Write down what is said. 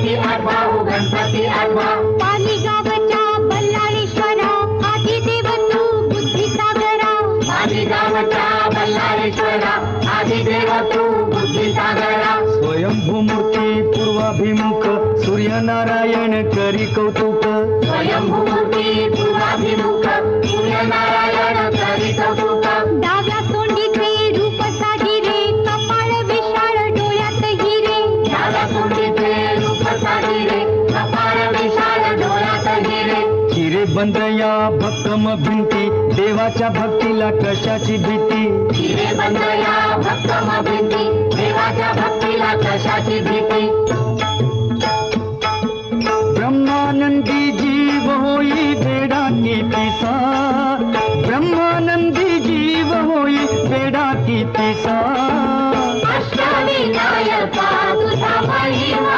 गणपती आठवा हो गणपती आठवा. पालीगावच्या बल्लाळेश्वरा आदिदेव तू बुद्धिसागरा. पालीगावच्या बल्लाळेश्वरा आदिदेव तू बुद्धिसागरा. स्वयंभू मूर्ती पूर्वाभिमुख सूर्यनारायण करी कौतुक. स्वयंभू मूर्ती पूर्वाभिमुख सूर्यनारायण करी कौतुक. डाव्या सोंडीचे रूप सागिरे कपाळ विशाळ डोळ्यात हिरे. डाव्या सोंडीचे रूप सागिरे कपाळ विशाल डोळ्यात हिरे. हिरे बंद या भक्कम भिंती देवाच्या भक्तीला कशाची भीती. हिरे बंद या भक्कम भिंती देवाच्या भक्तीला कशाची भीती.